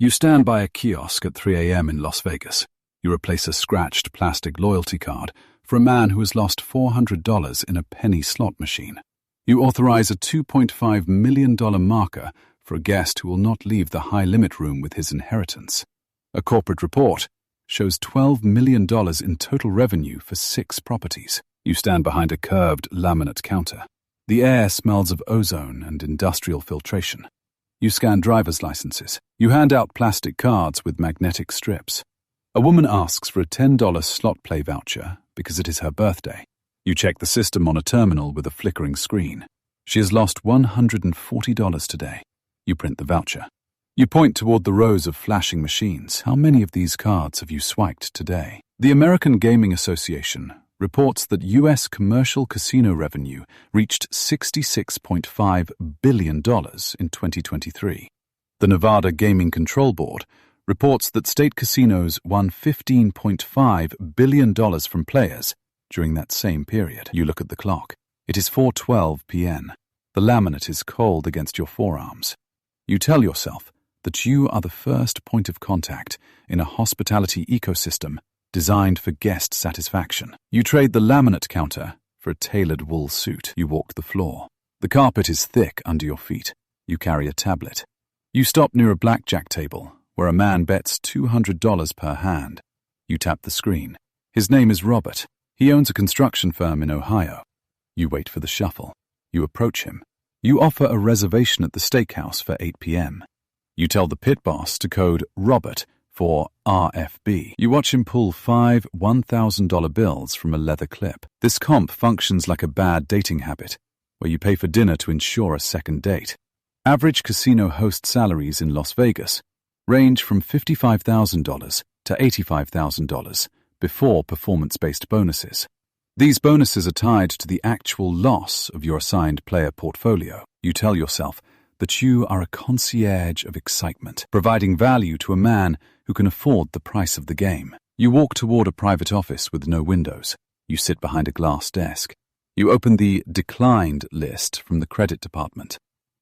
You stand by a kiosk at 3 a.m. in Las Vegas. You replace a scratched plastic loyalty card for a man who has lost $400 in a penny slot machine. You authorize a $2.5 million marker for a guest who will not leave the high-limit room with his inheritance. A corporate report shows $12 million in total revenue for 6 properties. You stand behind a curved laminate counter. The air smells of ozone and industrial filtration. You scan driver's licenses. You hand out plastic cards with magnetic strips. A woman asks for a $10 slot play voucher because it is her birthday. You check the system on a terminal with a flickering screen. She has lost $140 today. You print the voucher. You point toward the rows of flashing machines. How many of these cards have you swiped today? The American Gaming Association reports that U.S. commercial casino revenue reached $66.5 billion in 2023. The Nevada Gaming Control Board reports that state casinos won $15.5 billion from players during that same period. You look at the clock. It is 4:12 p.m. The laminate is cold against your forearms. You tell yourself that you are the first point of contact in a hospitality ecosystem designed for guest satisfaction. You trade the laminate counter for a tailored wool suit. You walk the floor. The carpet is thick under your feet. You carry a tablet. You stop near a blackjack table where a man bets $200 per hand. You tap the screen. His name is Robert. He owns a construction firm in Ohio. You wait for the shuffle. You approach him. You offer a reservation at the steakhouse for 8 p.m. You tell the pit boss to code Robert for RFB. You watch him pull 5 $1,000 bills from a leather clip. This comp functions like a bad dating habit, where you pay for dinner to ensure a second date. Average casino host salaries in Las Vegas range from $55,000 to $85,000 before performance-based bonuses. These bonuses are tied to the actual loss of your assigned player portfolio. You tell yourself that you are a concierge of excitement, providing value to a man who can afford the price of the game. You walk toward a private office with no windows. You sit behind a glass desk. You open the declined list from the credit department.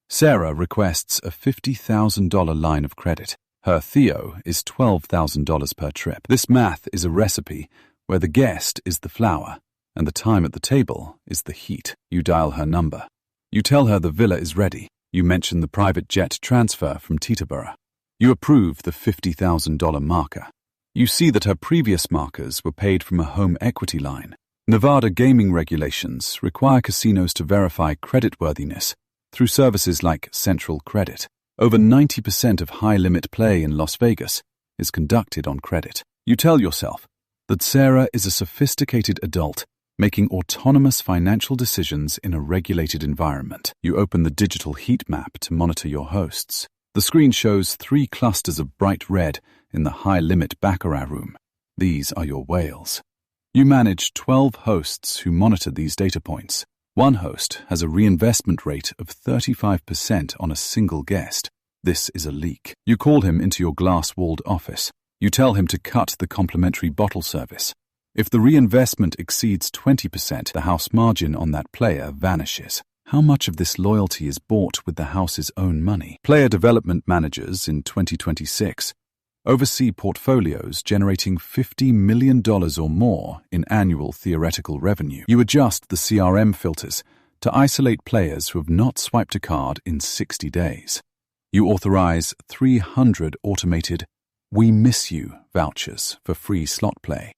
Sarah requests a $50,000 line of credit. Her Theo is $12,000 per trip. This math is a recipe where the guest is the flour and the time at the table is the heat. You dial her number. You tell her the villa is ready. You mention the private jet transfer from Teterboro. You approve the $50,000 marker. You see that her previous markers were paid from a home equity line. Nevada gaming regulations require casinos to verify creditworthiness through services like Central Credit. Over 90% of high-limit play in Las Vegas is conducted on credit. You tell yourself that Sarah is a sophisticated adult making autonomous financial decisions in a regulated environment. You open the digital heat map to monitor your hosts. The screen shows 3 clusters of bright red in the high-limit Baccarat room. These are your whales. You manage 12 hosts who monitor these data points. One host has a reinvestment rate of 35% on a single guest. This is a leak. You call him into your glass-walled office. You tell him to cut the complimentary bottle service. If the reinvestment exceeds 20%, the house margin on that player vanishes. How much of this loyalty is bought with the house's own money? Player development managers in 2026 oversee portfolios generating $50 million or more in annual theoretical revenue. You adjust the CRM filters to isolate players who have not swiped a card in 60 days. You authorize 300 automated "We Miss You" vouchers for free slot play.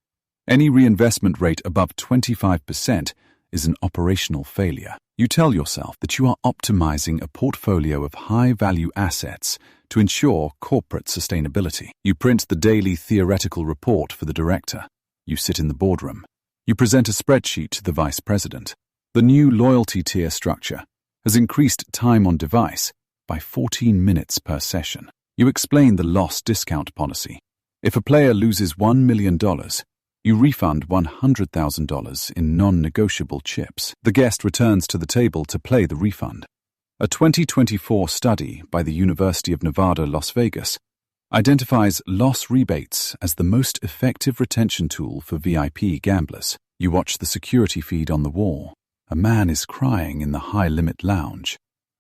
Any reinvestment rate above 25% is an operational failure. You tell yourself that you are optimizing a portfolio of high-value assets to ensure corporate sustainability. You print the daily theoretical report for the director. You sit in the boardroom. You present a spreadsheet to the vice president. The new loyalty tier structure has increased time on device by 14 minutes per session. You explain the loss discount policy. If a player loses $1 million, you refund $100,000 in non-negotiable chips. The guest returns to the table to play the refund. A 2024 study by the University of Nevada, Las Vegas, identifies loss rebates as the most effective retention tool for VIP gamblers. You watch the security feed on the wall. A man is crying in the high-limit lounge.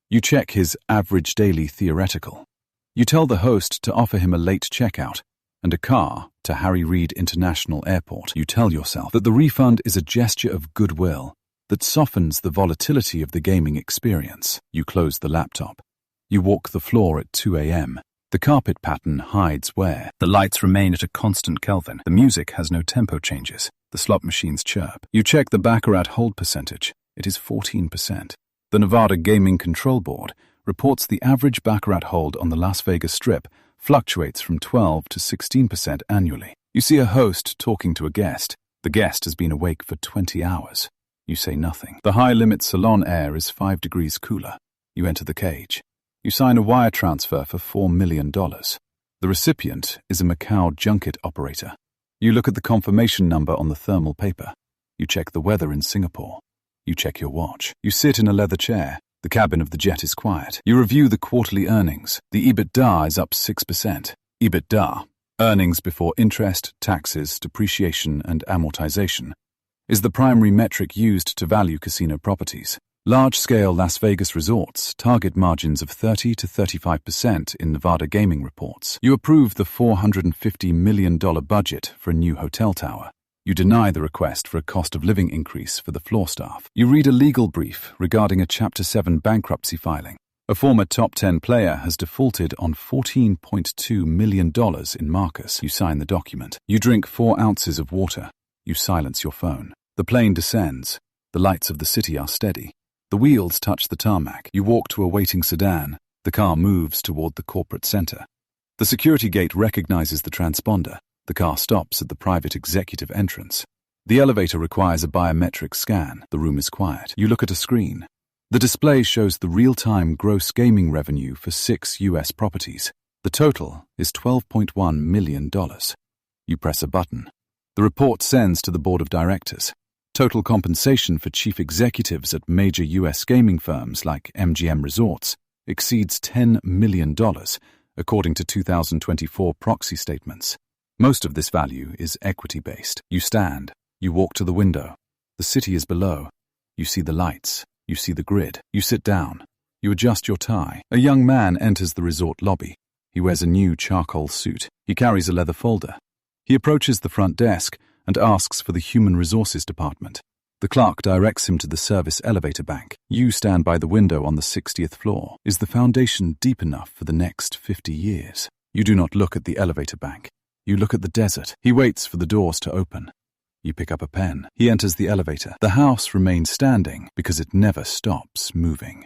You check his average daily theoretical. You tell the host to offer him a late checkout and a car to Harry Reid International Airport. You tell yourself that the refund is a gesture of goodwill that softens the volatility of the gaming experience. You close the laptop. You walk the floor at 2 a.m. The carpet pattern hides wear. The lights remain at a constant Kelvin. The music has no tempo changes. The slot machines chirp. You check the Baccarat hold percentage. It is 14%. The Nevada Gaming Control Board reports the average Baccarat hold on the Las Vegas Strip fluctuates from 12 to 16% annually. You see a host talking to a guest. The guest has been awake for 20 hours. You say nothing. The high-limit salon air is 5 degrees cooler. You enter the cage. You sign a wire transfer for $4 million. The recipient is a Macau junket operator. You look at the confirmation number on the thermal paper. You check the weather in Singapore. You check your watch. You sit in a leather chair. The cabin of the jet is quiet. You review the quarterly earnings. The EBITDA is up 6%. EBITDA, earnings before interest, taxes, depreciation, and amortization, is the primary metric used to value casino properties. Large-scale Las Vegas resorts target margins of 30 to 35% in Nevada gaming reports. You approve the $450 million budget for a new hotel tower. You deny the request for a cost of living increase for the floor staff. You read a legal brief regarding a Chapter 7 bankruptcy filing. A former top 10 player has defaulted on $14.2 million in marcus. You sign the document. You drink 4 ounces of water. You silence your phone. The plane descends. The lights of the city are steady. The wheels touch the tarmac. You walk to a waiting sedan. The car moves toward the corporate center. The security gate recognizes the transponder. The car stops at the private executive entrance. The elevator requires a biometric scan. The room is quiet. You look at a screen. The display shows the real-time gross gaming revenue for 6 U.S. properties. The total is $12.1 million. You press a button. The report sends to the board of directors. Total compensation for chief executives at major U.S. gaming firms like MGM Resorts exceeds $10 million, according to 2024 proxy statements. Most of this value is equity-based. You stand. You walk to the window. The city is below. You see the lights. You see the grid. You sit down. You adjust your tie. A young man enters the resort lobby. He wears a new charcoal suit. He carries a leather folder. He approaches the front desk and asks for the Human Resources Department. The clerk directs him to the service elevator bank. You stand by the window on the 60th floor. Is the foundation deep enough for the next 50 years? You do not look at the elevator bank. You look at the desert. He waits for the doors to open. You pick up a pen. He enters the elevator. The house remains standing because it never stops moving.